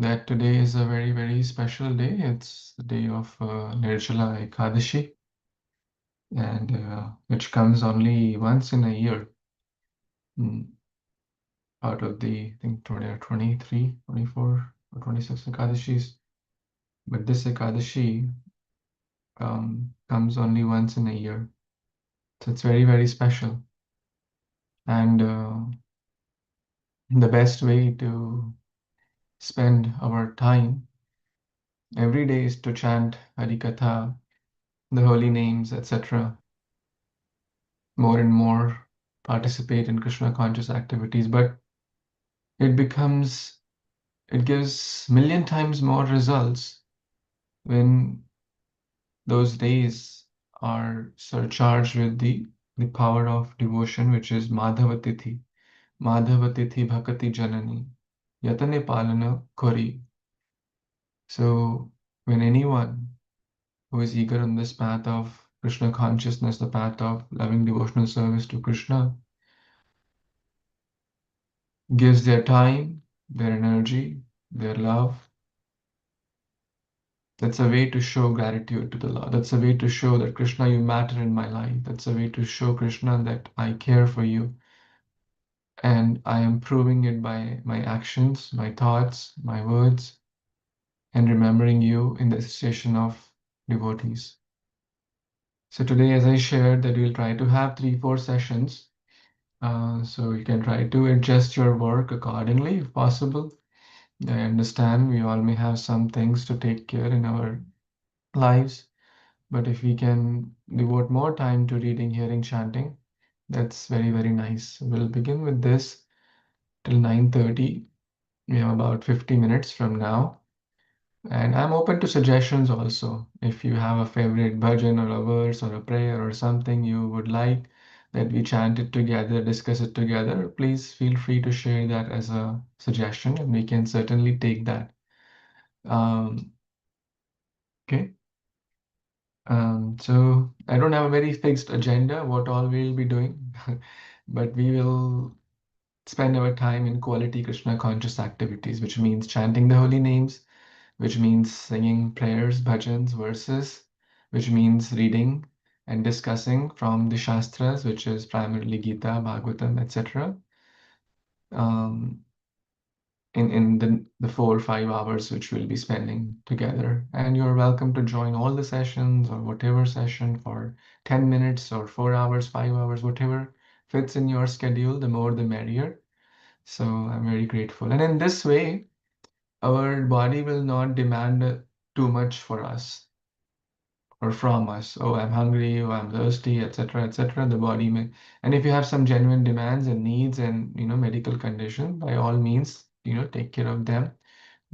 that today is a very, very special day. It's the day of Nirajala Ekadashi, and which comes only once in a year. Out of the, I think, 23, 24, or 26 Ekadashis. But this Ekadashi comes only once in a year. So it's very, very special. And the best way to spend our time every day is to chant Harikatha, the holy names, etc. More and more participate in Krishna conscious activities, but it gives million times more results when those days are surcharged with the power of devotion, which is Madhavatithi. Madhavatithi Bhakati Janani. Yatane Palana Kori. So when anyone who is eager on this path of Krishna consciousness, the path of loving devotional service to Krishna, gives their time, their energy, their love, that's a way to show gratitude to the Lord. That's a way to show that Krishna, you matter in my life. That's a way to show Krishna that I care for you. And I am proving it by my actions, my thoughts, my words, and remembering you in the association of devotees. So today, as I shared, that we'll try to have 3-4 sessions. So you can try to adjust your work accordingly if possible. I understand we all may have some things to take care in our lives, but if we can devote more time to reading, hearing, chanting, that's very, very nice. We'll begin with this till 9:30. We have about 50 minutes from now. And I'm open to suggestions also. If you have a favorite bhajan or a verse or a prayer or something you would like that we chant it together, discuss it together, please feel free to share that as a suggestion and we can certainly take that. Okay. So I don't have a very fixed agenda what all we'll be doing, but we will spend our time in quality Krishna conscious activities, which means chanting the holy names, which means singing prayers, bhajans, verses, which means reading and discussing from the Shastras, which is primarily Gita, Bhagavatam, etc. In the 4 or 5 hours which we'll be spending together. And you're welcome to join all the sessions or whatever session for 10 minutes or 4 hours, 5 hours, whatever fits in your schedule, the more the merrier. So I'm very grateful. And in this way, our body will not demand too much for us or from us. Oh, I'm hungry, oh, I'm thirsty, etc., etc. The body may, and if you have some genuine demands and needs and medical condition, by all means, take care of them.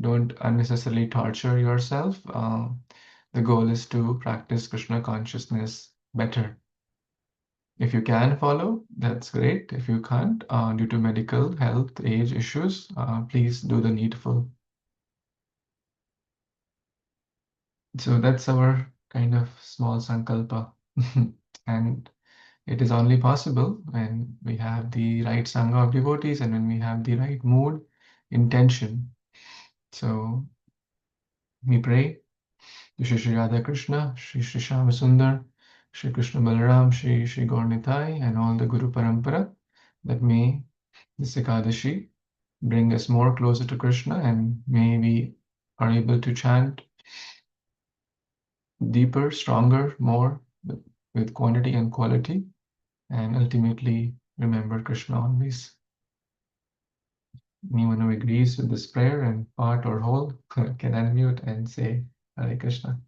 Don't unnecessarily torture yourself. The goal is to practice Krishna consciousness better. If you can follow, that's great. If you can't, due to medical, health, age issues, please do the needful. So that's our kind of small sankalpa. And it is only possible when we have the right sangha of devotees and when we have the right mood, intention. So we pray to Shri Radha Krishna, Shri Shama Sundar, Shri Krishna Balaram, Shri Gaur Nitai, and all the Guru Parampara, that may this Ekadashi bring us more closer to Krishna, and may we are able to chant deeper, stronger, more with quantity and quality, and ultimately remember Krishna always. Anyone who agrees with this prayer and part or whole can unmute and say Hare Krishna.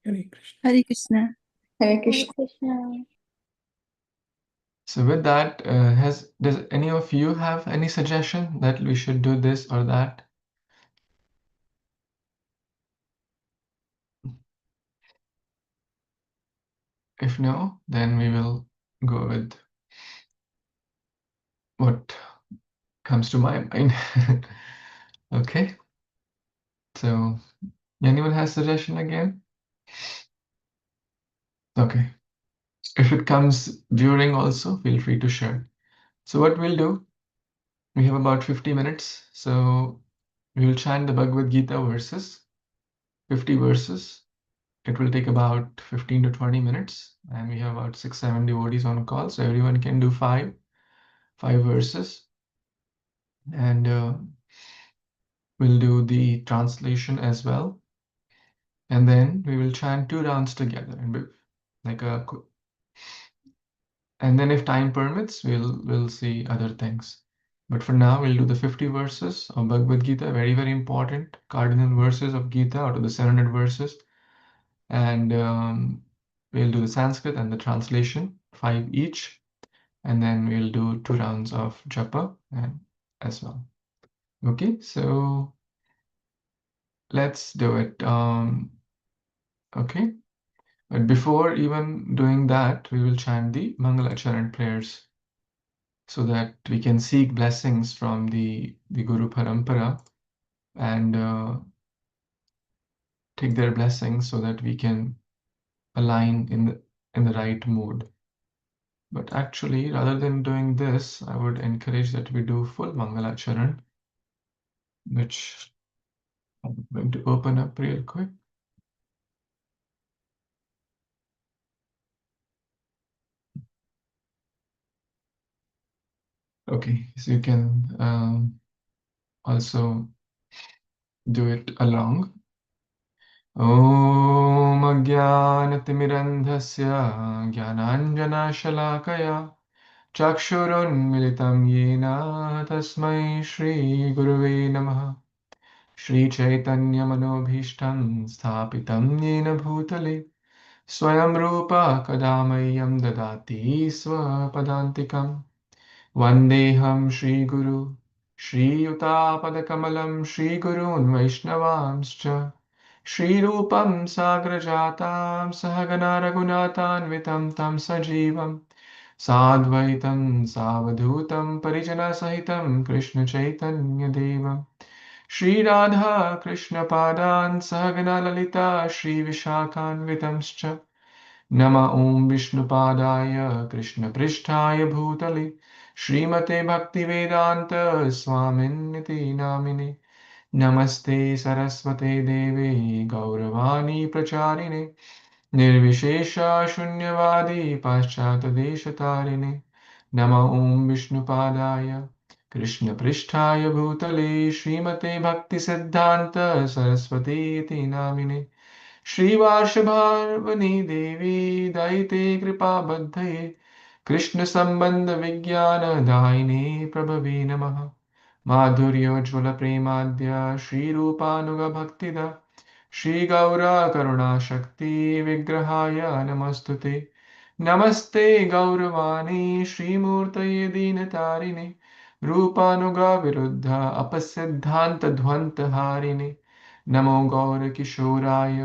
Hare Krishna. Hare Krishna. Hare Krishna. So with that, does any of you have any suggestion that we should do this or that? If no, then we will go with what comes to my mind. Okay. So anyone has suggestion again? Okay. If it comes during also, feel free to share. So what we'll do, we have about 50 minutes. So We will chant the Bhagavad Gita verses, 50 verses. It will take about 15 to 20 minutes, and we have about 6, 7 devotees on call, so everyone can do five verses, and we'll do the translation as well, and then we will chant 2 rounds together, and like a, and then if time permits, we'll see other things. But for now, we'll do the 50 verses of Bhagavad Gita, very, very important cardinal verses of Gita out of the 700 verses. And we'll do the Sanskrit and the translation, 5 each. And then we'll do 2 rounds of japa and as well. Okay, so let's do it. Okay, but before even doing that, we will chant the Mangalacharan prayers so that we can seek blessings from the Guru Parampara and take their blessings so that we can align in the right mood. But actually, rather than doing this, I would encourage that we do full Mangalacharan, which I'm going to open up real quick. Okay, so you can also do it along. ॐ अज्ञानतिमिरन्धस्य ज्ञानाञ्जनशलाकया चक्षुरुन्मिलितं येन तस्मै श्रीगुरुवे नमः श्रीचैतन्यमनोभीष्टं स्थापितं येन भूतले स्वयं रूपा कदा मह्यं ददाति स्वपदान्तिकं वन्देऽहं श्रीगुरु श्रीयुतापदकमलं श्रीगुरून् वैष्णवांश्च श्रीरूपं साग्रजातां सहगना रघुनाथान्वितं तं सजीवं साद्वैतं सावधूतं परिजनसहितं कृष्णचैतन्यदेवं श्रीराधा कृष्णपादान् सहगना ललिता श्रीविशाखान्वितंश्च नम ॐ विष्णुपादाय कृष्णपृष्ठाय भूतले श्रीमते भक्तिवेदान्त स्वामिन्निति नामिने नमस्ते सरस्वते देवे गौरवाणी प्रचारिणे निर्विशेषा शून्यवादी पाश्चात्यदेशतारिणे नम ॐ विष्णुपादाय कृष्णपृष्ठाय भूतले श्रीमते भक्तिसिद्धान्त सरस्वती इति नामिने श्रीवार्षभावनी देवी दयिते कृपाबद्धये कृष्णसम्बन्धविज्ञानदायिने प्रभवे नमः माधुर्योज्ज्वलप्रेमाद्य श्रीरूपानुगभक्तिदा श्रीगौरकरुणाशक्ति विग्रहाय नमस्तु ते नमस्ते गौरवाणी श्रीमूर्तये दीनतारिणे रूपानुगविरुद्ध अपसिद्धान्तध्वन्तहारिणे नमो गौरकिशोराय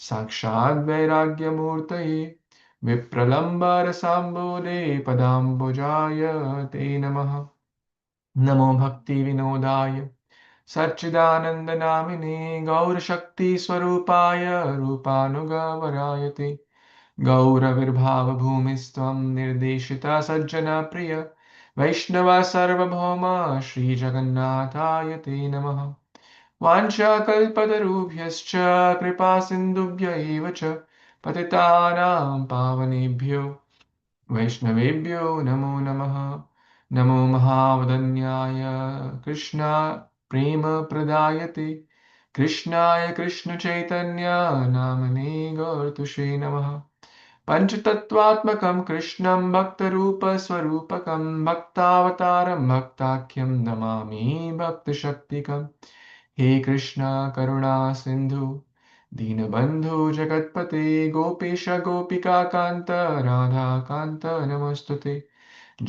साक्षाद् वैराग्यमूर्तये विप्रलम्बरसाम्बोधे पदाम्बुजाय ते नमः नमो भक्तिविनोदाय सच्चिदानन्दनामिने गौरशक्तिस्वरूपाय रूपानुगवराय ते गौरविर्भावभूमिस्त्वं निर्देशिता सज्जनप्रिय वैष्णव सार्वभौम श्रीजगन्नाथाय ते नमः वाञ्छाकल्पतरुभ्यश्च कृपासिन्धुभ्य एव च पतितानां पावनेभ्यो वैष्णवेभ्यो नमो नमः नमो महावदन्याय कृष्णा प्रेमप्रदायते कृष्णाय कृष्णचैतन्य नामने गौरतुषे नमः पञ्चतत्त्वात्मकं कृष्णं भक्तरूपस्वरूपकं भक्तावतारं भक्ताख्यं नमामि भक्तशक्तिकम् हे कृष्ण करुणा सिन्धु दीनबन्धु जगत्पते गोपेश गोपिकान्त राधाकान्त नमोऽस्तुते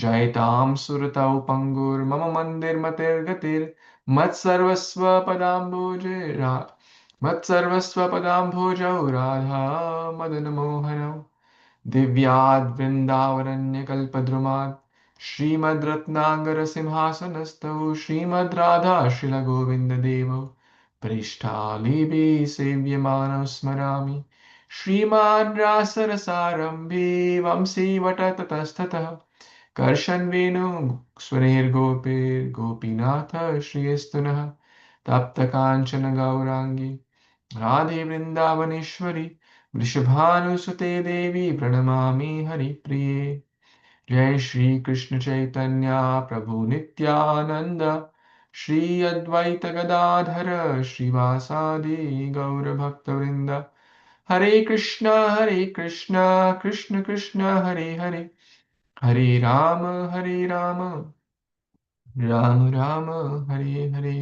जयतां सुरतौ पङ्गुर्मम मन्दिरमतिर्गतिर्मत्सर्वस्व पदाम्बुजे मत्सर्वस्व पदाम्भोजौ राधा मदनमोहनौ दिव्याद्वृन्दावरण्यकल्पद्रुमात् श्रीमद्रत्नाङ्गरसिंहासनस्थौ श्रीमद्राधाशिलगोविन्ददेवौ पृष्ठालीभिः सेव्यमानौ स्मरामि श्रीमान् रासरसारम्भे वंशी वटततस्ततः कर्षन्वेणु स्वरैर्गोपैर्गोपीनाथ श्रीस्तुनः तप्तकाञ्चन गौराङ्गी राधे वृन्दावनेश्वरी वृषभानुसुते देवी प्रणमामि हरिप्रिये जय श्री कृष्ण चैतन्य प्रभु नित्यानंद श्री अद्वैत गदाधर श्रीवासादि गौर भक्तवृंद हरे Krishna Krishna Krishna Hare Hare Hare Ram Ram Ram Hare Hare.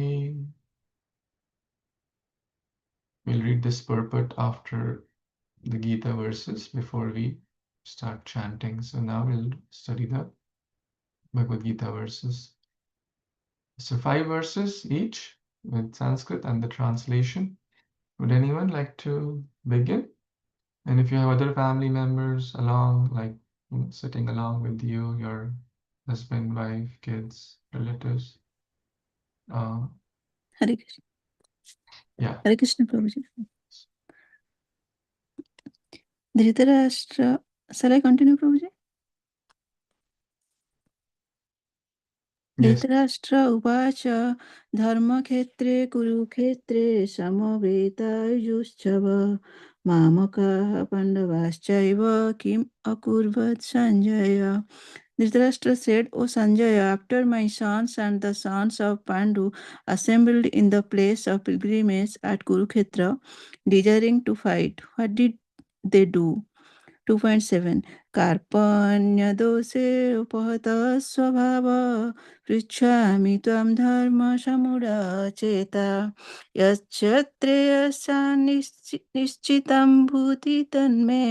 We'll read this purport after the Gita verses before we start chanting. So now we'll study the Bhagavad Gita verses. So 5 verses each with Sanskrit and the translation. Would anyone like to begin? And if you have other family members along, like sitting along with you, your husband, wife, kids, relatives, uh, Hare Krishna. yeah. Hare Krishna Prabhuji. Dhritarashtra. Shall I continue, Prabhuji? Yes. Dhritarashtra उवाच धर्मक्षेत्रे कुरुक्षेत्रे समवेतायुश्चव मामकाः पाण्डवाश्चैव किम् अकुर्वत् Sanjaya. Dhritarashtra said, O Sanjaya, after my sons and the sons of Pandu assembled in the place of pilgrimage at Kurukshetra, desiring to fight, what did they do? 2.7 कार्पण्यदोषे उपहतः स्वभाव पृच्छामि त्वां धर्मसमुडाचेता यच्छ्रेयस्या निश्चितं भूति तन्मे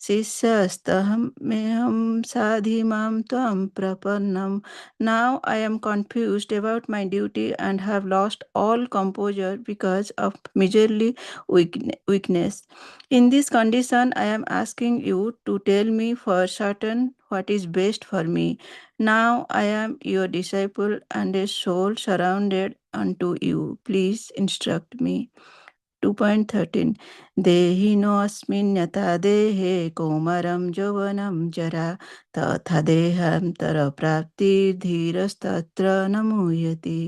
शिष्यस्तहमेहं साधि मां त्वां प्रपन्नम्. Now I am confused about my duty and have lost all composure because of miserly weakness. In this condition, I am asking you to tell me for certain what is best for me. Now I am your disciple and a soul surrounded unto you. Please instruct me. 2.13 देहिनोऽस्मिन् यथा देहे कौमारं यौवनं जरा तथा देहान्तरप्राप्तिर्धीरस्तत्र न मुह्यति.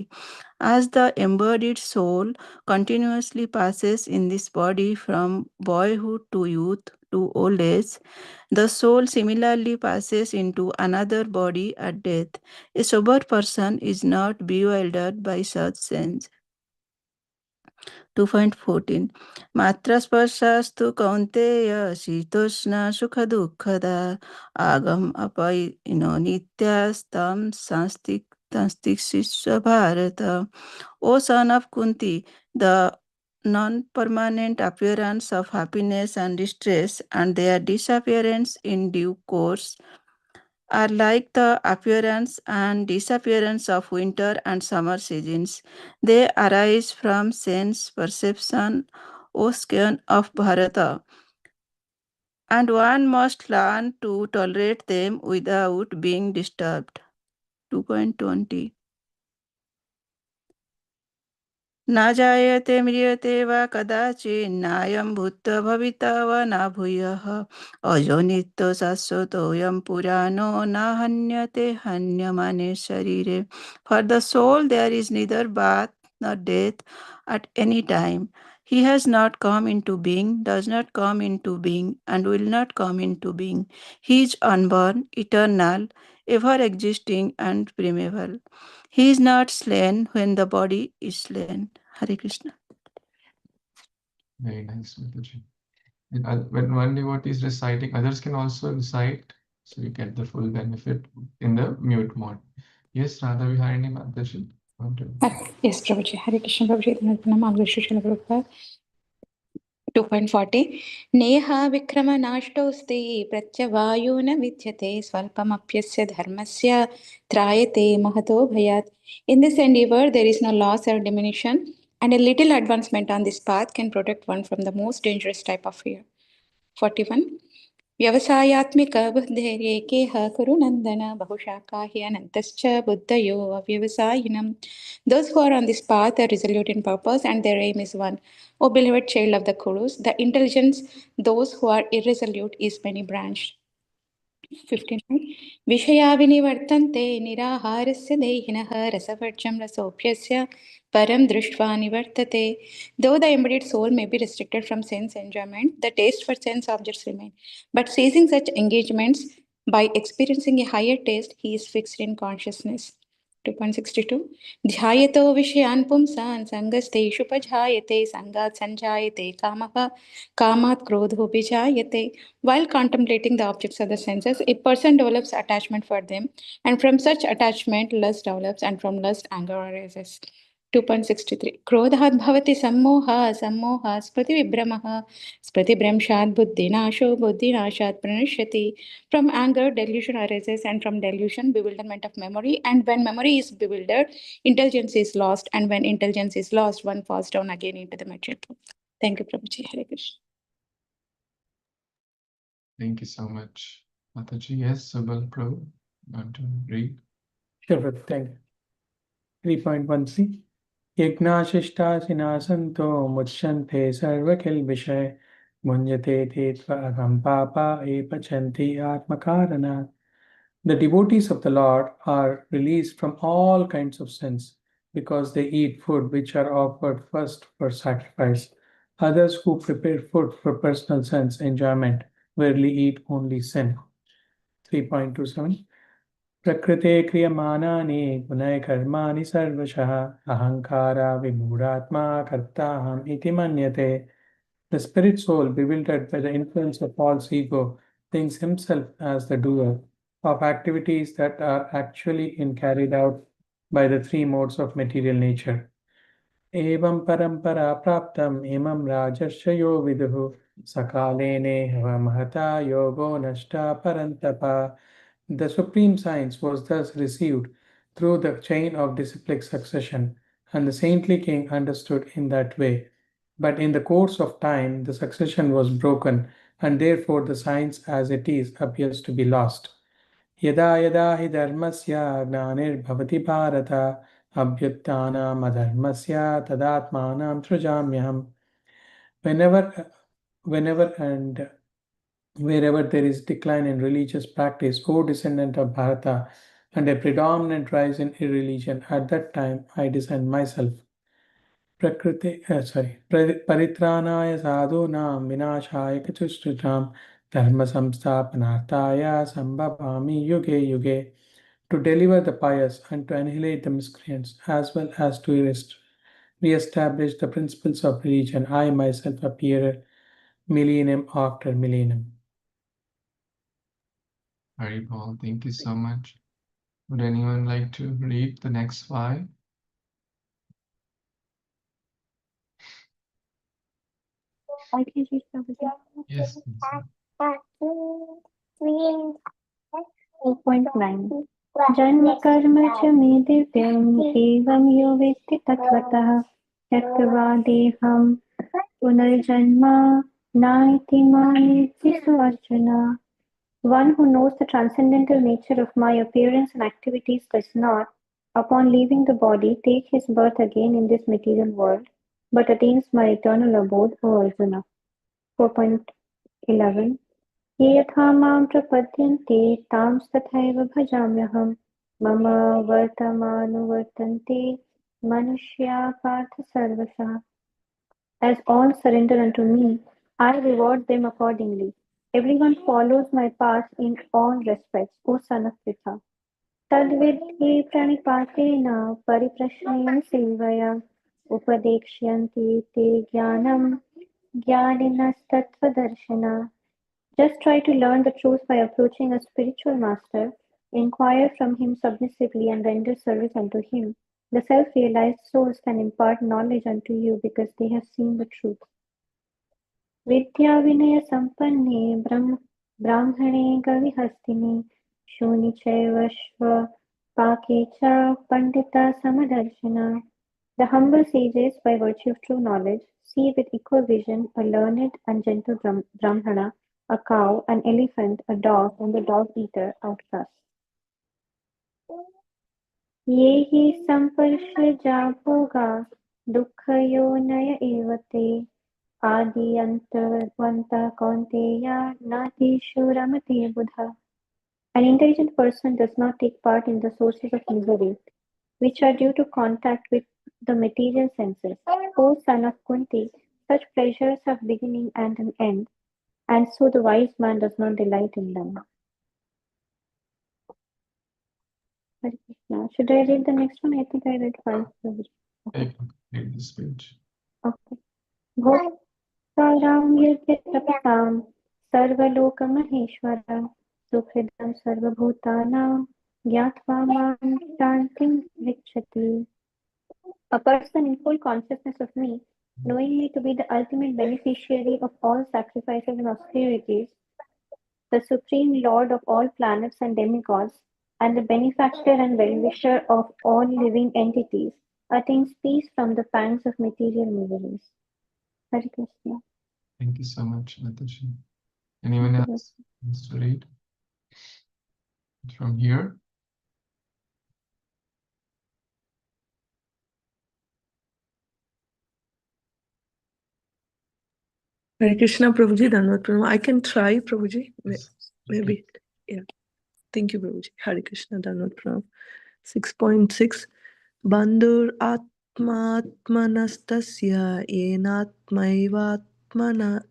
As the embodied soul continuously passes in this body from boyhood to youth to old age, the soul similarly passes into another body at death. A sober person is not bewildered by such sense. 2.14 मात्रस्पर्शास्तु कौन्तेय शीतोष्ण सुखदुःखदा आगम अपैनो नित्यास्तं संस्तिष्ठ Bharat. O son of Kunti, the non-permanent appearance of happiness and distress and their disappearance in due course are like the appearance and disappearance of winter and summer seasons. They arise from sense perception, O scion of Bharata, and one must learn to tolerate them without being disturbed. 2.20 न जायते म्रियते वा कदाचिन्नायं भूत्वा भविता वा न भूयः अजो नित्यो शाश्वतोऽयं पुराणो न हन्यते हन्यमाने शरीरे. For the soul there is neither birth nor death at any time. He has not come into being, does not come into being, and will not come into being. He is unborn, eternal, ever existing, and primeval. He is not slain when the body is slain. Hare Krishna. Very nice, Mataji. And when one devotee is reciting, others can also recite, so you get the full benefit in the mute mode. Yes, Radha Viharini Mataji. Yes, Prabhuji. Hare Krishna Prabhuji. Pranam Agrishu Prabhupada. 2.40 Neha विक्रमनाष्टोऽस्ति प्रत्यवायो न विद्यते स्वल्पमप्यस्य धर्मस्य त्रायते महतो भयात्. In this endeavor there is no loss or diminution, and a little advancement on this path can protect one from the most dangerous type of fear. 41 व्यवसायात्मिक बुद्धेरेकेह कुरुनन्दन बहुशाखा हि अनन्तश्च बुद्धयो अव्यवसायिनम्. Those who are on this path are resolute in purpose and their aim is one. O beloved child of the Kurus, the intelligence those who are irresolute is many branched. 59 विषया विनिवर्तन्ते निराहारस्य देहिनः रसवर्जं रसोऽप्यस्य param drishtva nivartate. Though the embodied soul may be restricted from sense enjoyment, the taste for sense objects remain. But seizing such engagements, by experiencing a higher taste, he is fixed in consciousness. 2.62 ध्यायतो विषयान् पुंसान् सङ्गस्तेषुपजायते सङ्गात् सञ्जायते कामः कामात् क्रोधोऽपि जायते. While contemplating the objects of the senses, a person develops attachment for them, and from such attachment lust develops, and from lust anger arises. 2.63 क्रोधात् भवति सम्मोहः सम्मोहः स्मृतिविभ्रमः स्मृतिभ्रंशात् बुद्धिनाशो बुद्धिनाशात् प्रणश्यति. From anger delusion arises, and from delusion bewilderment of memory, and when memory is bewildered intelligence is lost, and when intelligence is lost one falls down again into the material plane. Thank you, Prabhuji. Hare Krishna. Thank you so much, Mataji. Yes, Subal Prabhu, want to read? Sure, thank you. 3.1c यज्ञाशिष्टाशिनासन्तो मुच्यन्ते सर्वकिल्बिषे मुञ्यते ते त्वहं पापा ये पचन्ति आत्मकारणात्. The devotees of the Lord are released from all kinds of sins because they eat food which are offered first for sacrifice. Others who prepare food for personal sense enjoyment verily eat only sin. 3.27 प्रकृते क्रियमाणानि गुणैः कर्माणि सर्वशः अहङ्कारा विमूढात्मा कर्ताहम् इति मन्यते. The spirit soul, bewildered by the influence of false ego, thinks himself as the doer of activities that are actually carried out by the three modes of material nature. Evam parampara praptam imam rajasya yo viduhu sakalene mahata yogo nashta parantapa. The supreme science was thus received through the chain of disciplic succession, and the saintly king understood in that way. But in the course of time, the succession was broken, and therefore the science as it is appears to be lost. Yada yada hi dharmasya gnanir bharata abhyuttanam adharmasya tadatmanam srujamyaham. Whenever and wherever there is decline in religious practice, O descendant of Bharata, and a predominant rise in irreligion, at that time I descend myself. Paritranaya sadhunam vinashaya kachushritam dharma samsthapanarthaya sambhavami yuge yuge. To deliver the pious and to annihilate the miscreants, as well as to re-establish the principles of religion, I myself appear millennium after millennium. Haribol, thank you so much. Would anyone like to read the next 5? I can read Prabhuji. Yes, please. 8.9 जन्म कर्म च मे दिव्यम् एवं यो वेत्ति तत्त्वतः त्यक्त्वा देहं पुनर्जन्म नाइति मामेति सुअर्जुन. One who knows the transcendental nature of my appearance and activities does not, upon leaving the body, take his birth again in this material world, but attains my eternal abode, O Arjuna. 4.11 ये यथा मां प्रपद्यन्ते तांस्तथैव भजाम्यहम् मम वर्तमानुवर्तन्ते मनुष्या पार्थ सर्वशः. As all surrender unto me, I reward them accordingly. Everyone follows my path in all respects, O son of Pritha. तद्विद्धि प्रणिपातेन परिप्रश्नेन सेवया उपदेक्ष्यन्ति ते ज्ञानं ज्ञानिनस्तत्त्वदर्शिनः. Just try to learn the truth by approaching a spiritual master, inquire from him submissively and render service unto him. The self-realized souls can impart knowledge unto you because they have seen the truth. Vidya Vinaya Sampanne Brahmane Gavihastini Shuni Chaivashva Pakecha Pandita Samadarshana. The humble sages, by virtue of true knowledge, see with equal vision a learned and gentle Brahmana, a cow, an elephant, a dog, and the dog-eater outcast. ये हि संपर्षजा भोगा दुःखयोनय एव ते आदियन्तवन्तः कौन्तेया नातीषु रमते बुधा. An intelligent person does not take part in the sources of misery, which are due to contact with the material senses. O son of Kunti, such pleasures have beginning and an end, and so the wise man does not delight in them. Hare Krishna. Should I read the next one? I think I read five. I can read this page. Okay. भोक्तारां यज्ञतपसां सर्वलोकमहेश्वर सुहृदं सर्वभूतानां ज्ञात्वा मां शान्तिं पृच्छति. A person in full consciousness of me, knowing me to be the ultimate beneficiary of all sacrifices and austerities, the supreme lord of all planets and demigods, and the benefactor and well-wisher of all living entities, attains peace from the pangs of material miseries. Hare Krishna. Thank you so much, Nataji. Anyone else wants to read from here? Hare Krishna, Prabhuji, Dhanvat Pranam. I can try, Prabhuji. Yes. Maybe. Yeah. Thank you, Prabhuji. Hare Krishna, Dhanvat Pranam. 6.6. Bandhur atmanastasya yenatmaivatmana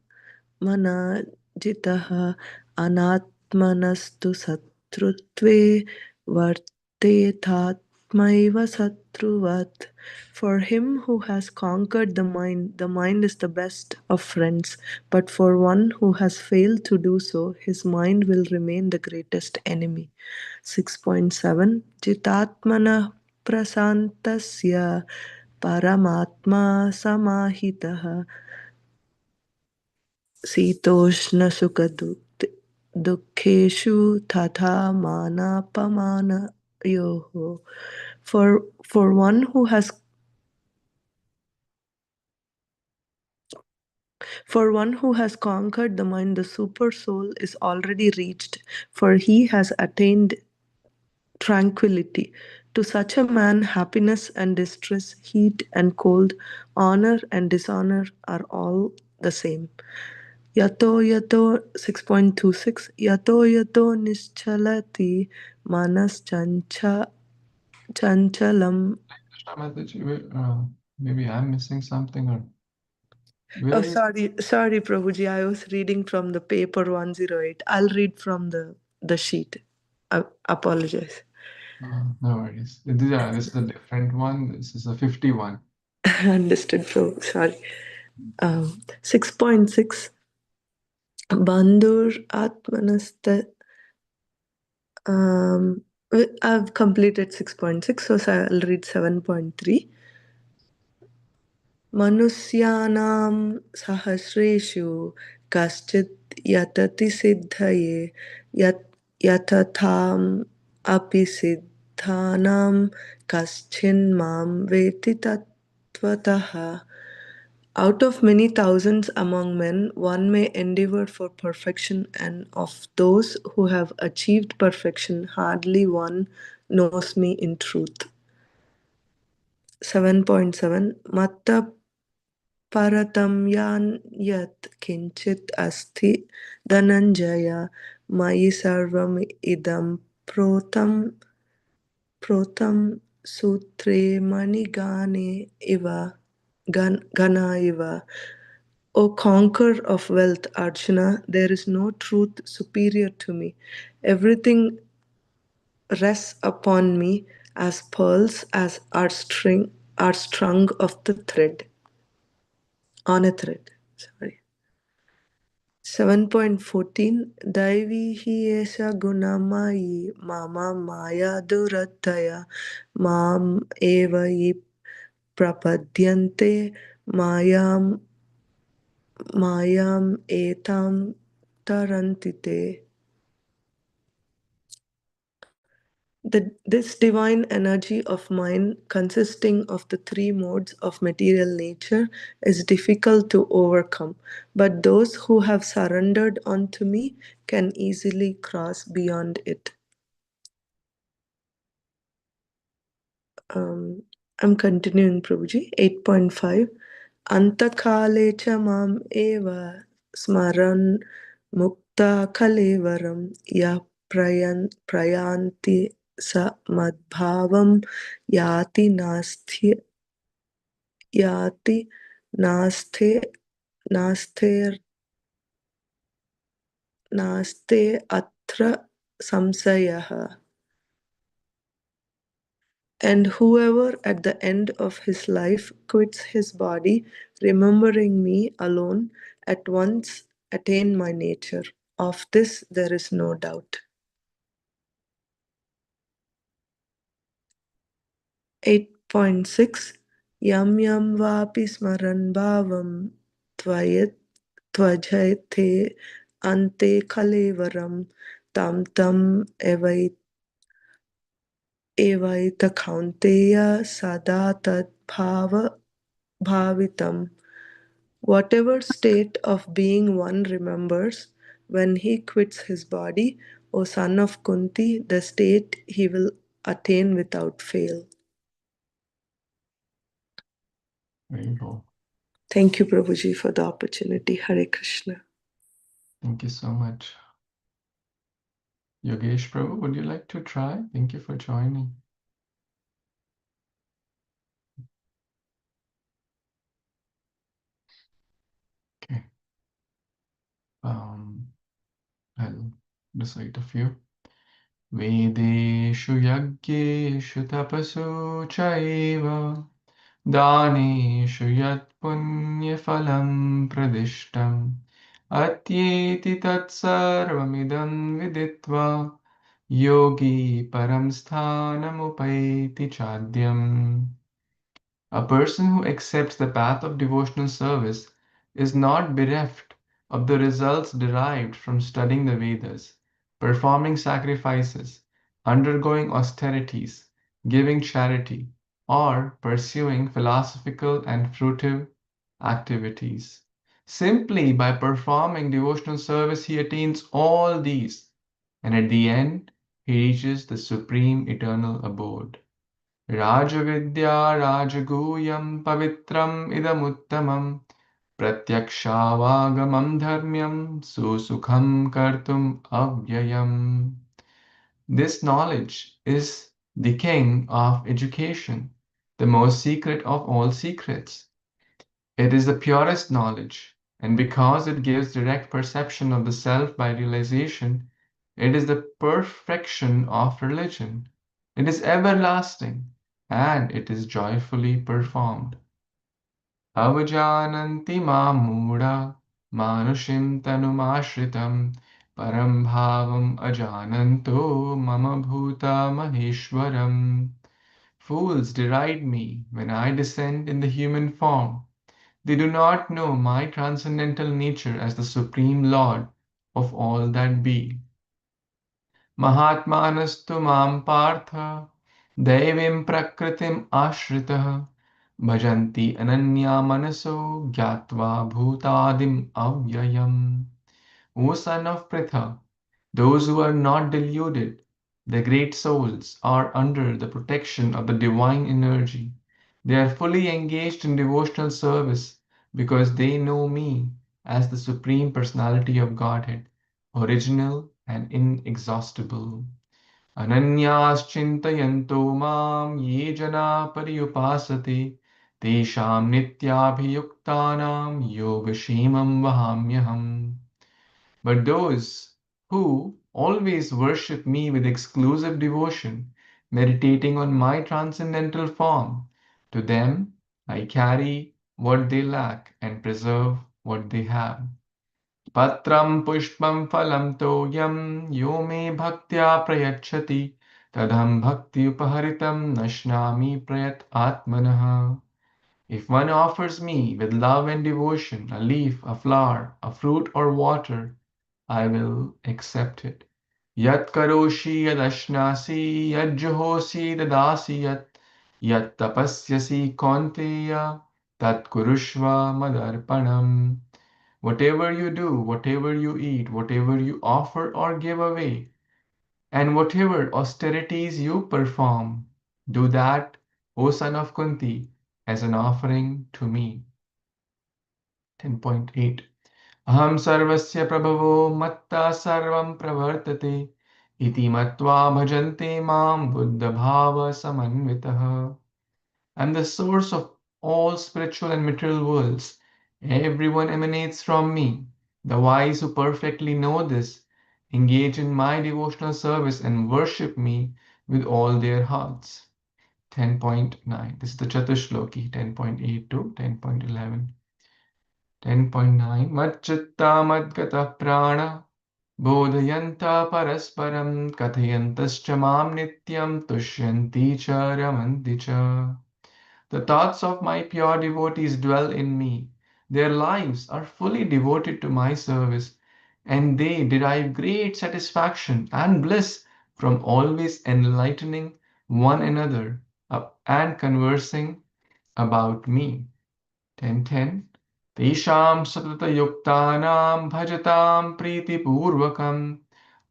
mana jitaha anatmanastu satrutve vartethatmaiva satruvat. For him who has conquered the mind is the best of friends. But for one who has failed to do so, his mind will remain the greatest enemy. 6.7. Jitatmana prasantasya paramatma samahitaha sitoshna dukkeshu tatha manapamanayoho. For one who has conquered the mind, the super soul is already reached, for he has attained tranquility. To such a man, happiness and distress, heat and cold, honor and dishonor are all the same. Yato 6.26 Yato nischalati manas chanchalam. Krishna Mataji, maybe I'm missing something, or where Oh, are you? sorry, Prabhuji. I was reading from the paper 108. I'll read from the sheet. I apologize. No worries. This is a different one. This is a 51. Understood, Prabhu. Sorry. 6.6 Bandhur Atmanasta. I've completed 6.6, so I'll read 7.3. Manusyanam sahasreshu kaschit yatati siddhaye yatatham api siddhanam kaschin mam veti tattvataha. Out of many thousands among men, one may endeavor for perfection, and of those who have achieved perfection, hardly one knows me in truth. 7.7 Matta paratam yat kinchit asti dhananjaya mayi sarvam idam protam sutre manigane iva gana iva. O conqueror of wealth, Arjuna, there is no truth superior to me. Everything rests upon me as pearls as are strung of the thread. On a thread. Sorry. 7.14 Daivi hi esha gunamayi mama maya durataya mam eva yi prapadyante mayam etam tarantite. This divine energy of mine, consisting of the three modes of material nature, is difficult to overcome, but those who have surrendered unto me can easily cross beyond it. I'm continuing, Prabhuji. 8.5 Antakale cha mam eva smaran mukta kalevaram ya prayanti sa madbhavam yati याति नास्ते नास्ते अत्र संशयः. And whoever at the end of his life quits his body, remembering me alone, at once attain my nature. Of this there is no doubt. 8.6 Yam yam vapi smaran bhavam tvajayate ante kalevaram tam tam evaita kaunteya sada tad bhavitam. Whatever state of being one remembers, when he quits his body, O son of Kunti, the state he will attain without fail. Very cool. Thank you, Prabhuji, for the opportunity. Hare Krishna. Thank you so much. Yogesh Prabhu, would you like to try? Thank you for joining. Okay. I'll recite a few. Vedeshu yagyeshu tapasu chaiva daneshu yat punyafalam pradishtam atyeti tat sarvamidam viditva yogi param sthanamupayati chadyam. A person who accepts the path of devotional service is not bereft of the results derived from studying the Vedas, performing sacrifices, undergoing austerities, giving charity, or pursuing philosophical and fruitive activities. Simply by performing devotional service, he attains all these, and at the end, he reaches the supreme eternal abode. राजविद्या राजगूयं पवित्रम् इदमुत्तमं प्रत्यक्षावागमं धर्म्यं सुसुखं कर्तुम् अव्ययम्. This knowledge is the king of education, the most secret of all secrets. It is the purest knowledge, and because it gives direct perception of the self by realization, it is the perfection of religion. It is everlasting, and it is joyfully performed. Avajananti mamura manushim tanumashritam param bhavam ajananto mama bhuta maheshwaram. Fools deride me when I descend in the human form. They do not know my transcendental nature as the Supreme Lord of all that be. Mahatmanastu mam partha devim prakritim ashritah bhajanti ananya manaso gyatva bhutadim avyayam. O son of Pritha, those who are not deluded, the great souls, are under the protection of the divine energy. They are fully engaged in devotional service because they know me as the Supreme Personality of Godhead, original and inexhaustible. Ananyas mam ye jana pariyupasate tesham nityabhiyuktanam yogashemam vahamyaham. But those who always worship me with exclusive devotion, meditating on my transcendental form, to them I carry what they lack and preserve what they have. Patram pushpam phalam toyam yo me bhaktya prayachati tadham bhakti upaharitam nashnami prayat atmanaha. If one offers me with love and devotion a leaf, a flower, a fruit, or water, I will accept it. Yat karoshi yad ashnasi yad juhosi dadasi yat tapasyasi konteya tat kurushva madarpanam. Whatever you do, whatever you eat, whatever you offer or give away, and whatever austerities you perform, do that, O son of Kunti, as an offering to me. 10.8 Aham sarvasya prabhavo matta sarvam pravartate iti matva bhajante mam buddha bhava samanvitaha. I am the source of all spiritual and material worlds. Everyone emanates from me. The wise who perfectly know this engage in my devotional service and worship me with all their hearts. 10.9. This is the Chatushloki, 10.8 to 10.11. 10.9. Madchitta madgata prana bodhayanta parasparam kathayantascha mam nityam tushyanti cha ramanti cha. The thoughts of my pure devotees dwell in me. Their lives are fully devoted to my service, and they derive great satisfaction and bliss from always enlightening one another and conversing about me. 10.10 Tesham satatayuktanam bhajatam pritipurvakam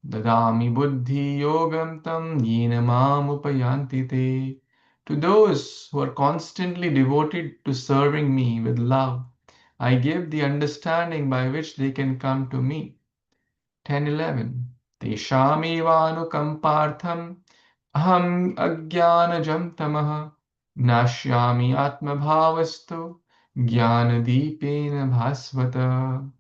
dadami buddhi yogam tam yena mam upayanti te. To those who are constantly devoted to serving me with love, I give the understanding by which they can come to me. 10:11 Teshamevanukampartham aham ajnanajam tamah nashyami atmabhavastu jnanadipena bhasvata.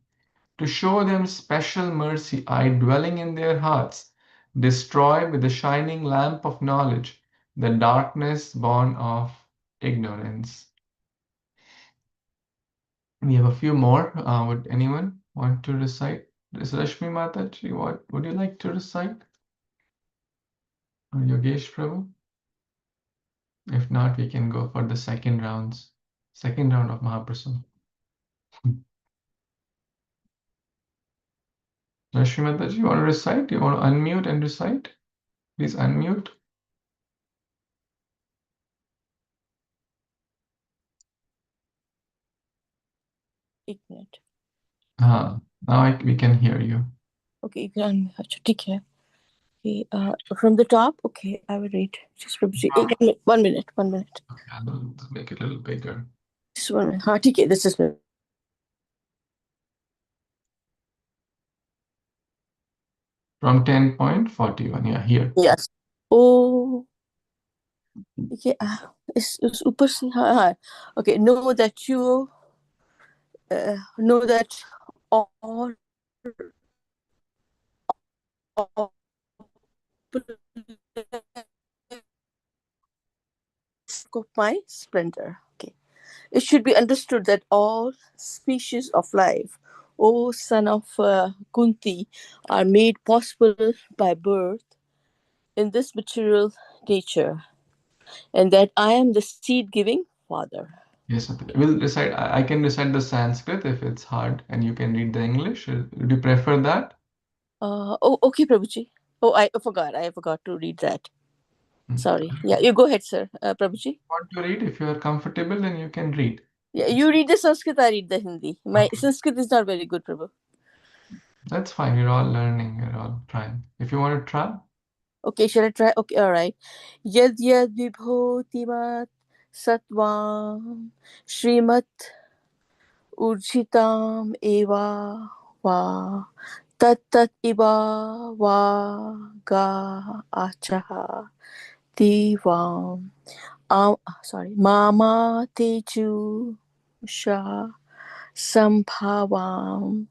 To show them special mercy, I, dwelling in their hearts, destroy with the shining lamp of knowledge the darkness born of ignorance. We have a few more. Would anyone want to recite? This Rashmi Mataji, what would you like to recite? Or Yogesh Prabhu? If not, we can go for the second round of Mahaprasad. Rashmi Mataji, you want to recite? You want to unmute and recite? Please unmute. एक minute Now we can hear you. Okay, you can अच्छा ठीक है okay, from the top okay I will read just one minute Okay, I'll make it a little bigger. just 1 minute हाँ ठीक है this is From 10.41, yeah, here. yes oh okay इस ऊपर से हाँ okay know that you know that all of my splendor. Okay. It should be understood that all species of life, O son of Kunti, are made possible by birth in this material nature, and that I am the seed-giving father. Yes, we'll recite. I can recite the Sanskrit if it's hard, and you can read the English. Would you prefer that? Oh, okay, Prabhuji. Oh, I forgot to read that. Sorry. Yeah, you go ahead, sir, Prabhuji. Want to read? If you are comfortable, then you can read. Yeah, you read the Sanskrit, I read the Hindi. My Sanskrit is not very good, Prabhu. That's fine. We're all learning. We're all trying. If you want to try. Okay, shall I try? Okay, all right. Yad yad vibhotimat satvam Srimat urjitam eva va tat tat iva va ga achaha divam mama teju sha sambhavam.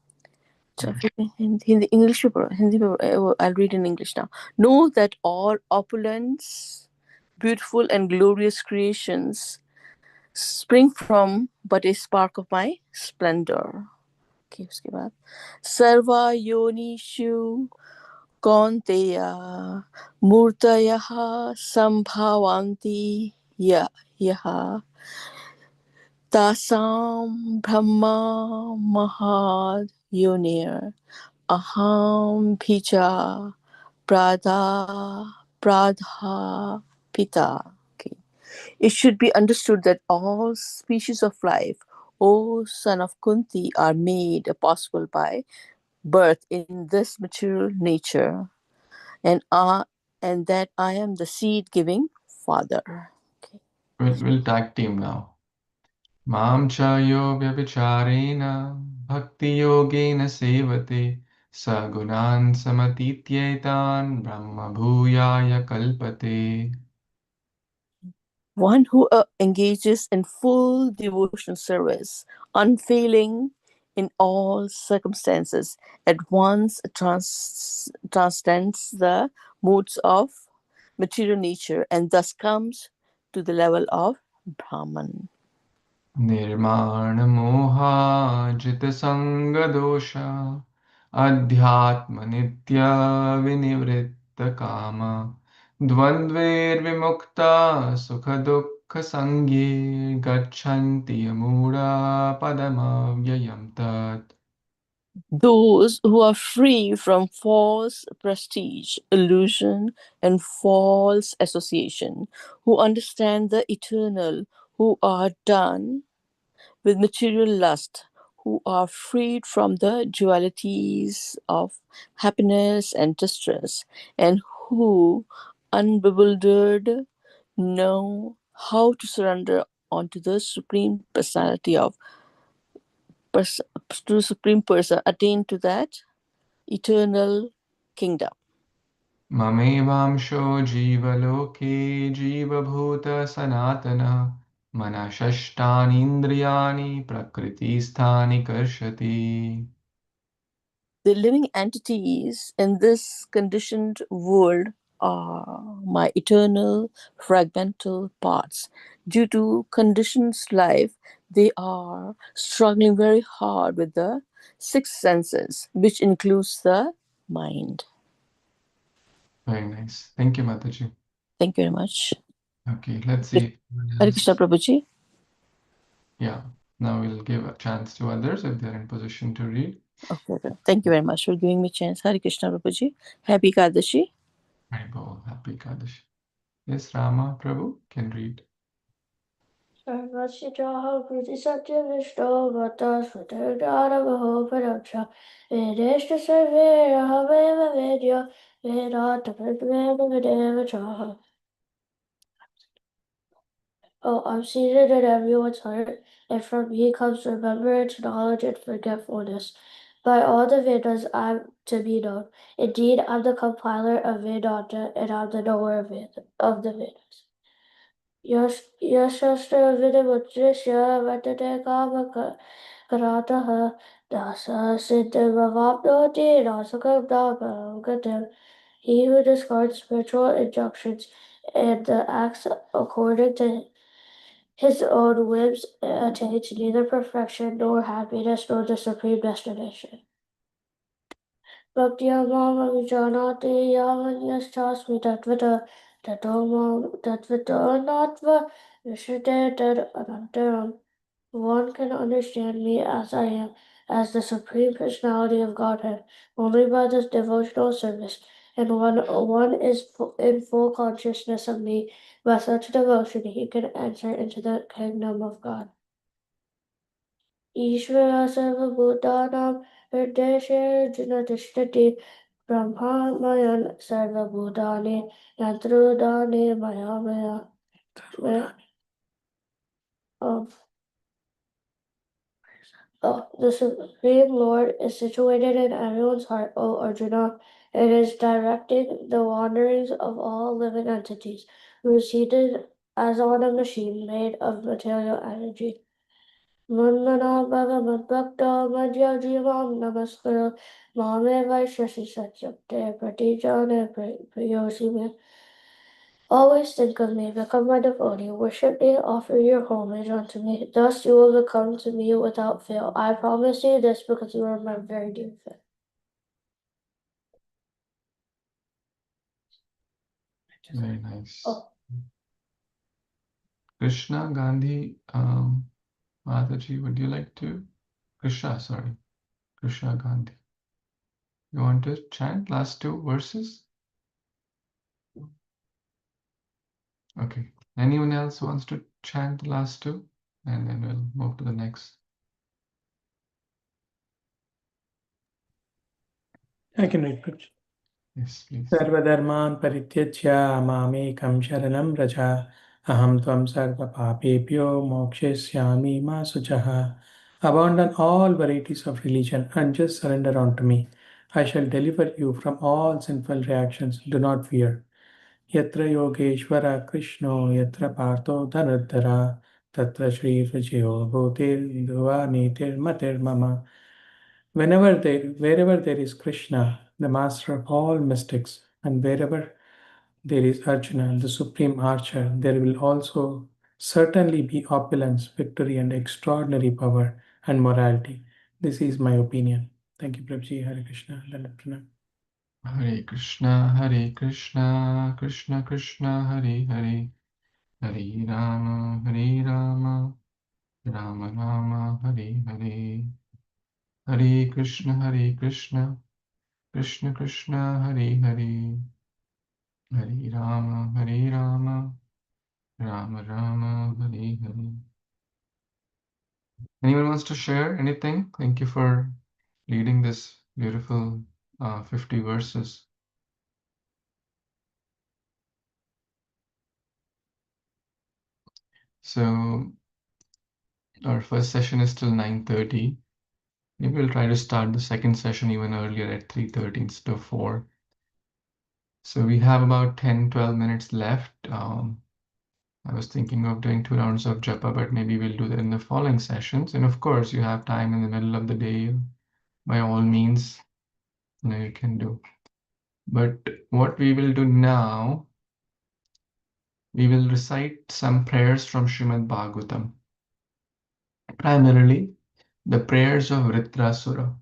Hindi, English paper, Hindi paper, I'll read in English now. Know that all opulence, beautiful and glorious creations spring from but a spark of my splendor. Okay, uske baad. Sarva yonishu kaunteya murtayaha sambhavanti yaha tasam brahma mahad yonir aham bhija pradha pita. Okay. It should be understood that all species of life, O son of Kunti, are made possible by birth in this material nature, and that I am the seed-giving father. Okay. We'll tag team now. Mam cha yo vyabicharena bhakti yogena sevate sagunan samatityetan brahma bhuyaya kalpate. One who engages in full devotional service, unfailing in all circumstances, at once transcends the moods of material nature and thus comes to the level of Brahman. निर्माण मोहाजित संग दोष अध्यात्म नित्य विनिवृत्त काम द्वन्द्वैर्विमुक्ता सुख दुःख संगे गच्छन्ति मूढ़ा पदमव्ययम् तत्. Those who are free from false prestige, illusion, and false association, who understand the eternal, who are done with material lust, who are freed from the dualities of happiness and distress, and who, unbewildered, know how to surrender onto the Supreme Personality of to Supreme Person, attain to that eternal kingdom. ममेवांशो जीवलोके जीवभूत सनातनः मनःषष्ठानीन्द्रियाणि प्रकृतिस्थानि कर्षति. The living entities in this conditioned world are my eternal fragmental parts. Due to conditioned life, they are struggling very hard with the six senses, which includes the mind. Very nice. Thank you, Mataji. Thank you very much. Okay, let's see. Hare Krishna Prabhuji. Yeah, now we'll give a chance to others if they're in position to read. Okay. Thank you very much for giving me a chance. Hare Krishna Prabhuji. Happy Ekadashi. Haribol, happy Kaddish. Yes, Rama Prabhu can read. सर्वस्य कृतिसत्यविष्टो वतस्फुटिर्ज्ञानमहो परोक्ष वेदेश्च सर्वैरहमेव वेद्यो वेदान्तकृद्वेदविदेव चाह. Oh, I'm seated in everyone's heart, and from me comes remembrance, knowledge, and forgetfulness. By all the Vedas, I'm to be known. Indeed, I'm the compiler of Vedanta, and I'm the knower of the Vedas. यशस्त्र विधिमुद्दिश्य वर्तते कामकरातः दासः सिद्धिमवाप्नोति नासुखं न गतिम्. He who discards spiritual injunctions and acts according to his own whims attains neither perfection nor happiness nor the supreme destination. Bhaktiya mam avijanati yavanyastasmi tatvata tato mam tatvata natva vishrite tad anantaram. One can understand me as I am, as the Supreme Personality of Godhead, only by this devotional service, and when one is in full consciousness of me, by such devotion he can enter into the kingdom of God. ईश्वरः सर्वभूतानां हृदयेषु तिष्ठति ब्रह्मामयन् सर्वभूतानि यन्त्रोदाने मया. The Supreme Lord is situated in everyone's heart, O Arjuna. It is directing the wanderings of all living entities, who is seated as on a machine made of material energy. Manmana bhava madbhakta madhya jivam namaskara mame vaishasi satyapte pratijane priyosi me. Always think of me, become my devotee, worship me, offer your homage unto me. Thus you will become to me without fail. I promise you this because you are my very dear friend. Very nice. Oh. Krishna Gandhi, Mataji, would you like to? Krishna Gandhi. You want to chant last two verses? Okay. Anyone else wants to chant the last two? And then we'll move to the next. I can read it. Yes, please. सर्वधर्मान् परित्यज्य मामेकं शरणं व्रज अहं त्वं सर्वपापेभ्यो मोक्षयिष्यामि मा शुचः. Abandon all varieties of religion and just surrender unto me. I shall deliver you from all sinful reactions. Do not fear. Yatra Yogeshwara Krishno, Yatra Partho Dhanardhara, Tatra Shri Vijaya Bhutir Dhuva Nitir Matir Mama. Wherever there is Krishna, the master of all mystics, and wherever there is Arjuna, the supreme archer, there will also certainly be opulence, victory, and extraordinary power and morality. This is my opinion. Thank you, Prabhuji. Hare Krishna. Dandavat Pranam. Hare Krishna, Krishna Krishna, Hare Hare, Hare Rama, Rama Rama, Hare Hare. Hare Krishna, Krishna Krishna, Hare Hare, Hare Rama, Rama Rama, Hare Hare. Anyone wants to share anything? Thank you for leading this beautiful 50 verses. So our first session is till 9:30. Maybe we'll try to start the second session even earlier at 3:30 instead of 4. So we have about 10-12 minutes left. I was thinking of doing 2 rounds of japa, but maybe we'll do that in the following sessions. And of course, you have time in the middle of the day. By all means, you can do. But what we will do now, we will recite some prayers from Srimad Bhagavatam. Primarily, the prayers of Vritrasura.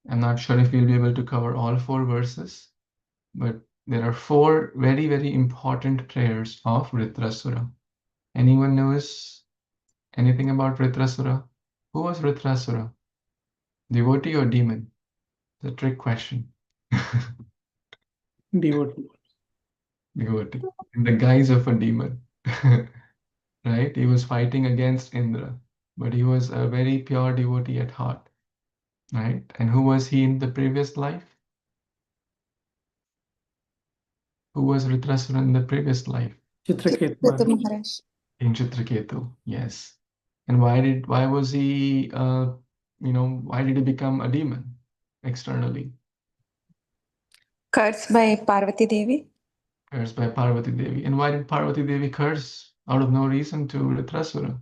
I'm not sure if we'll be able to cover all 4 verses, but there are 4 very, very important prayers of Vritrasura. Anyone knows anything about Vritrasura? Who was Vritrasura? Devotee or demon? It's a trick question. Devotee. Devotee. In the guise of a demon. Right? He was fighting against Indra, but he was a very pure devotee at heart. Right? And who was he in the previous life? Who was Vritrasura in the previous life? Chitraket Chitraketu Maharaj. Maharaj. In Chitraketu, yes. And why was he, why did he become a demon externally? Cursed by Parvati Devi. Cursed by Parvati Devi. And why did Parvati Devi curse out of no reason to Vritrasura?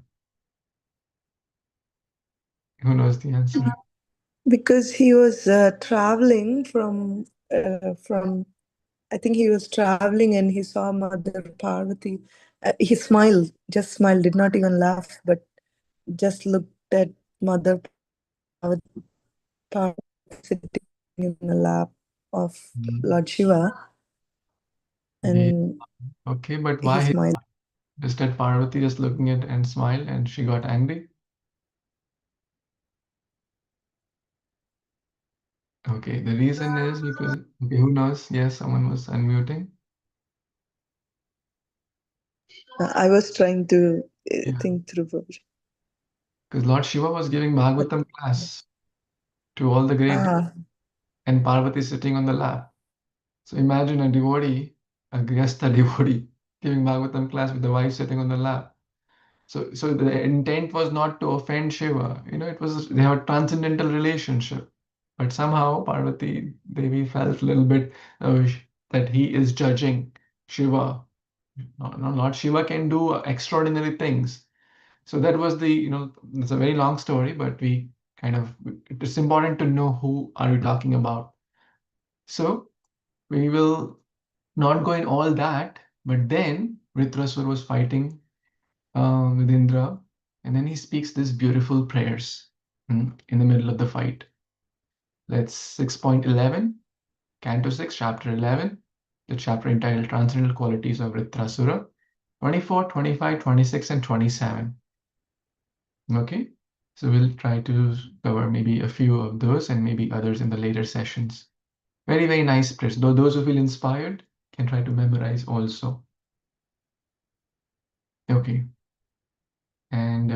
Who knows the answer? Because he was traveling from I think he was traveling and he saw Mother Parvati. He smiled, just smiled, did not even laugh, but just looked at Mother Parvati sitting in the lap of Lord Shiva, Yeah. and Okay, but he why smiled. just that Parvati just looking at and smiled and she got angry? Okay, the reason is because, okay, who knows? Yes, someone was unmuting. I was trying to Yeah, think through. because Lord Shiva was giving Bhagavatam class to all the great Ah, and Parvati sitting on the lap. So imagine a devotee, a Grihastha devotee, giving Bhagavatam class with the wife sitting on the lap. So the intent was not to offend Shiva. It was they have a transcendental relationship. But somehow Parvati Devi felt a little bit that he is judging Shiva. No, Lord Shiva can do extraordinary things. So that was it's a very long story, but it's important to know who are we talking about. So we will not go in all that, but then Vritrasur was fighting with Indra, and then he speaks these beautiful prayers in the middle of the fight. That's 6.11, Canto 6, Chapter 11, the chapter entitled Transcendental Qualities of Vritrasura, 24, 25, 26, and 27. Okay, so we'll try to cover maybe a few of those and maybe others in the later sessions. Very, very nice prayers. Though those who feel inspired can try to memorize also. Okay, and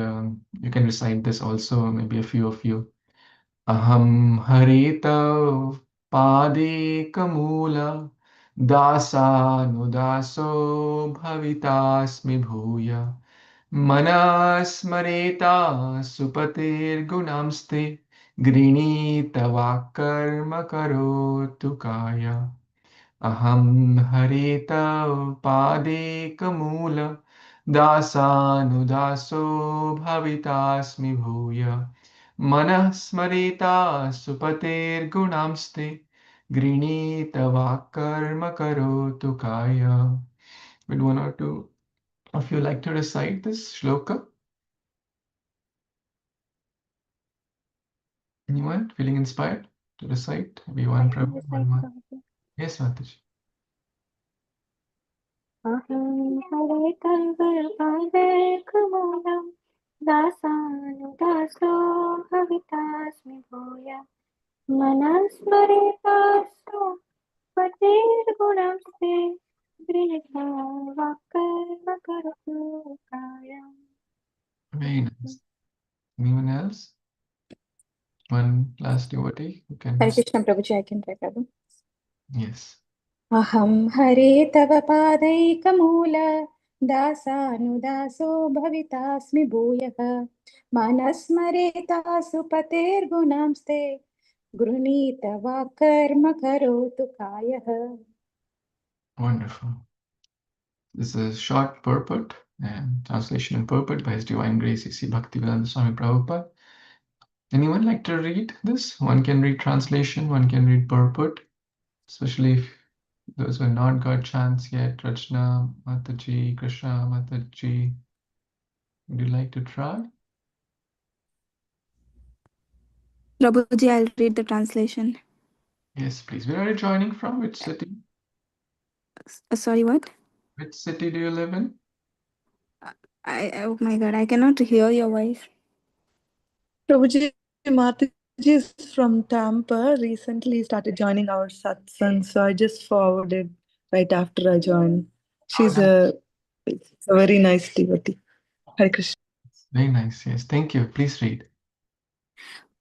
you can recite this also, maybe a few of you. Aham harita padekamula dasanudaso bhavitasmi bhuya manasmareta supatir gunamste grinita vakarma karotu kaya. Aham Hare Tav Padekamula Dasanudaso Bhavitasmi Bhuya Manah Smarita Supater Gunamste Grinita Vakarma Karotu Kaya. Would one or two of you like to recite this shloka? Anyone feeling inspired to recite? Maybe I one can Prabhu, recite one Ma. Prabhuji. Yes, Mataji. Aham Hare Kalvarpadekamudam Dasanudaso Bhavitasmi Bhuya Manasmaritastu Patirgunamste Grinita Vakarma Karatu Kaya. Very nice. Anyone else? One last devotee who can Hare recite? Krishna Prabhuji, I can try, Prabhu. Yes. अहं हरे तव पादैकमूल दासानुदासो भवितास्मि भूयः मनस्मरेतासु पतेर्गुणांस्ते गृणीत वा कर्म करोतु कायः. Wonderful. This is a short purport and translation and purport by His Divine Grace A.C. Bhaktivedanta Swami Prabhupada. Anyone like to read this? One can read translation, one can read purport, especially if those who have not got chance yet. Rachna Mataji, Krishna Mataji, would you like to try? Prabhuji, I'll read the translation. Yes, please. Where are you joining from? Which city? Sorry, what? Which city do you live in? Oh my god, I cannot hear your voice. Prabhuji, Mataji is from Tampa. Recently started joining our satsang, so I just forwarded right after I joined. She's a very nice devotee. Hare Krishna. Very nice. Yes. Thank you. Please read.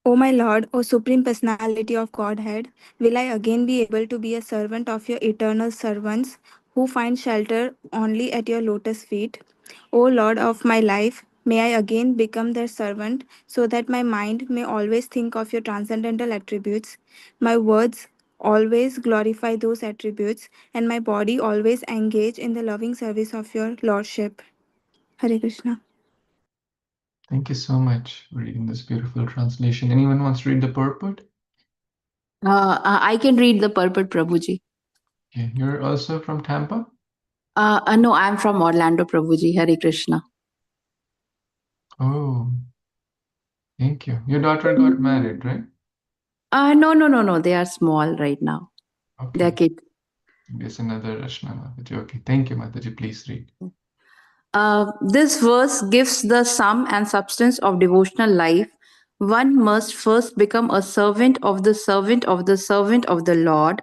O my Lord, O Supreme Personality of Godhead, will I again be able to be a servant of your eternal servants who find shelter only at your lotus feet? O Lord of my life, may I again become their servant so that my mind may always think of your transcendental attributes, my words always glorify those attributes, and my body always engage in the loving service of your Lordship. Hare Krishna. Thank you so much for reading this beautiful translation. Anyone wants to read the purport? I can read the purport, Prabhuji. Okay. You're also from Tampa? No, I'm from Orlando, Prabhuji. Hare Krishna. Oh, thank you. Your daughter got married, right? No. They are small right now. They are Okay. kids. There's another Rashna Mataji. Okay. Thank you, Mataji. Please read. This verse gives the sum and substance of devotional life. One must first become a servant of the servant of the servant of the Lord.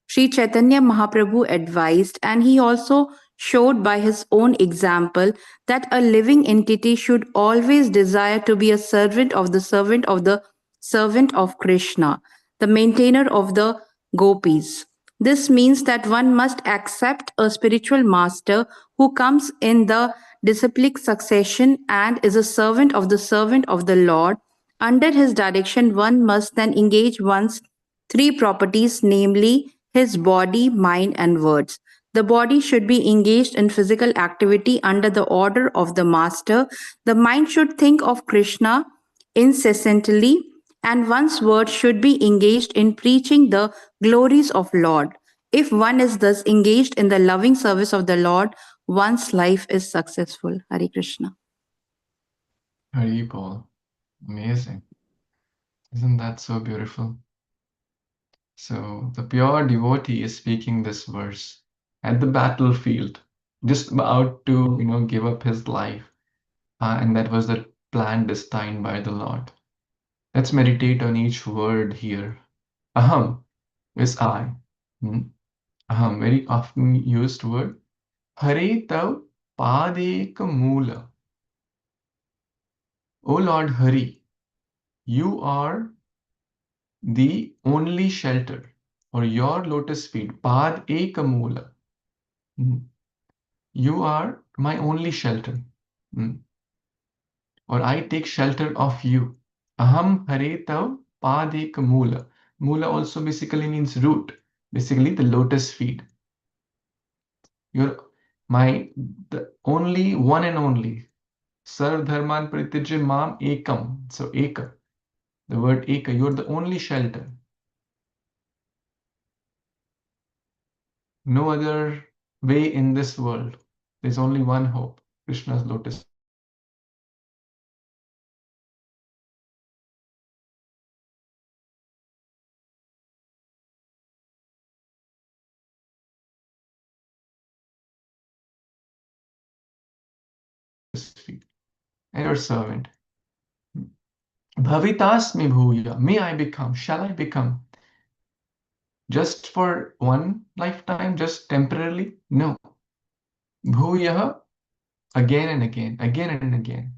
Sri Chaitanya Mahaprabhu advised, and he also showed by his own example, that a living entity should always desire to be a servant of the servant of the servant of Krishna, the maintainer of the gopis. This means that one must accept a spiritual master who comes in the disciplic succession and is a servant of the Lord. Under his direction, one must then engage one's three properties, namely his body, mind, and words. The body should be engaged in physical activity under the order of the master. The mind should think of Krishna incessantly, and one's words should be engaged in preaching the glories of Lord. If one is thus engaged in the loving service of the Lord, one's life is successful. Hare Krishna. Hari Bol. Amazing. Isn't that so beautiful? So the pure devotee is speaking this verse at the battlefield, just about to, give up his life. And that was the plan destined by the Lord. Let's meditate on each word here. Aham is I. Hmm? Aham, very often used word. Hare tav padeka mula. O Lord Hari, you are the only shelter, or your lotus feet. Pad eka mula. Hmm. You are my only shelter. Hmm. Or I take shelter of you. Aham hare tav padeka mula. Mula also basically means root. basically the lotus feet. You're the only one and only. Sarv dharman parityajya mam ekam. So eka, the word eka, you're the only shelter. No other way in this world. There's only one hope, Krishna's lotus. Feet. And your servant. Bhavitasmi bhuya. May I become? Shall I become? Just for one lifetime, just temporarily? No. Bhuya, again and again, again and again.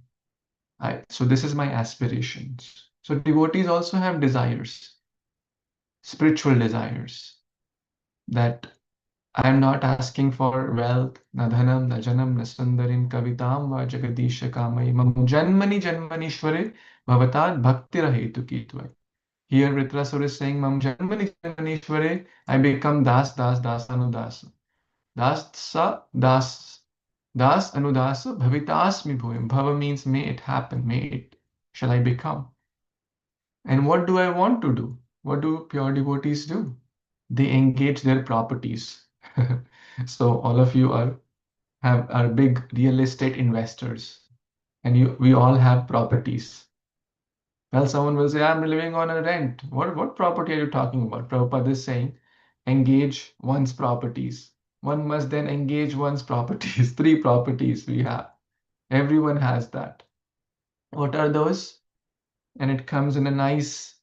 So this is my aspirations. So devotees also have desires, spiritual desires, that I am not asking for wealth, na dhanam, na janam, na sundarim, kavitam, va jagadisha kamai, mam janmani janmanishware, bhavatat bhaktirahetu kitvai. Here Vritrasura is saying, mam janmani janmanishware, I become das, das, das, anudasa. Das, sa, das, das, anudasa, bhavitasmi bhuyam. Bhava means may it happen, may it, shall I become. And what do I want to do? What do pure devotees do? They engage their properties. So all of you are big real estate investors, and we all have properties. Well, someone will say, I'm living on a rent. What property are you talking about? Prabhupada is saying, engage one's properties. One must then engage one's properties. 3 properties we have. Everyone has that. What are those? And it comes in a nice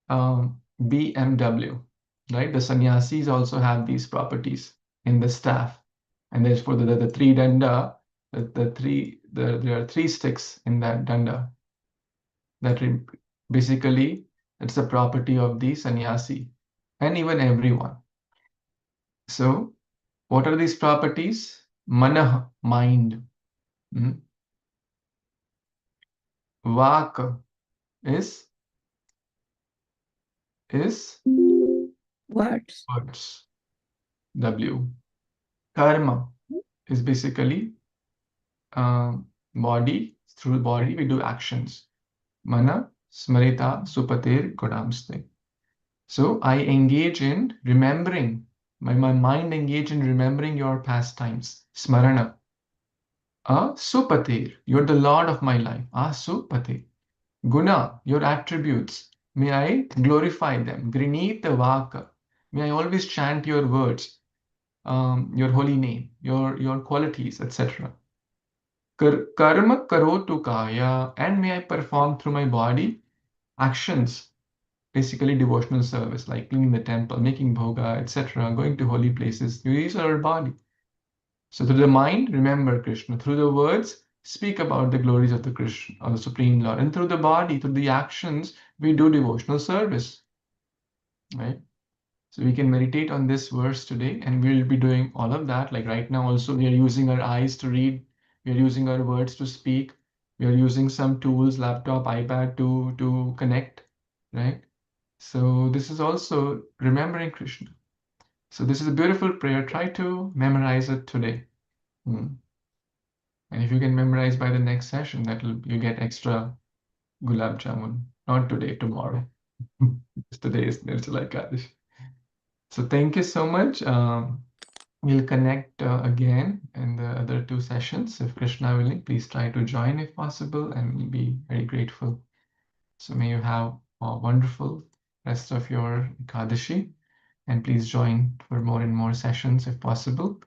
BMW, right? The sannyasis also have these properties in the staff. And there's for the 3 danda, there are 3 sticks in that danda. That basically it's the property of the sannyasi and even everyone. So what are these properties? Manah, mind. Vak is Words. words. W. Karma is basically body. Through body we do actions. Mana, smarita, supatir, kodamste. So I engage in remembering. My mind engage in remembering your pastimes. Smarana. Supatir, you're the Lord of my life. Supatir. Guna, your attributes. May I glorify them. Grinita vaka. May I always chant your words, your holy name, your qualities, etc. Karma karotu kaya, and may I perform through my body actions, basically devotional service, like cleaning the temple, making bhoga, etc., going to holy places. These are our body. So through the mind, remember Krishna. Through the words, speak about the glories of the Krishna, or the Supreme Lord. And through the body, through the actions, we do devotional service. Right? So we can meditate on this verse today, and we'll be doing all of that. Like right now, also, we are using our eyes to read, we are using our words to speak, we are using some tools, laptop, iPad to connect, right? So this is also remembering Krishna. So this is a beautiful prayer. Try to memorize it today. And if you can memorize by the next session, you get extra gulab jamun. Not today, tomorrow. Today is Nirajala Ekadashi. So thank you so much. We'll connect again in the other 2 sessions. If Krishna willing, please try to join if possible, and we'll be very grateful. So may you have a wonderful rest of your Ekadashi, and please join for more and more sessions if possible.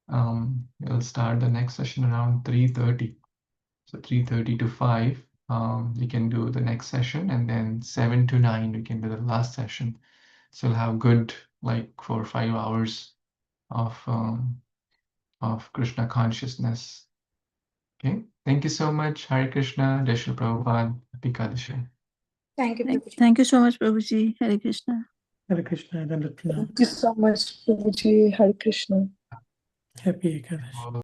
We'll start the next session around 3:30. So 3:30 to 5, we can do the next session, and then 7 to 9, we can do the last session. So we'll have good, like 4 or 5 hours of Krishna consciousness. Okay, thank you so much. Hare Krishna, Jai Shri Prabhupada, Happy Ekadashi. Thank you, Prabhuji. Thank you so much, Prabhuji. Hare Krishna. Hare Krishna, Dandapranam. Thank you so much, Prabhuji. Hare Krishna. Happy Ekadashi.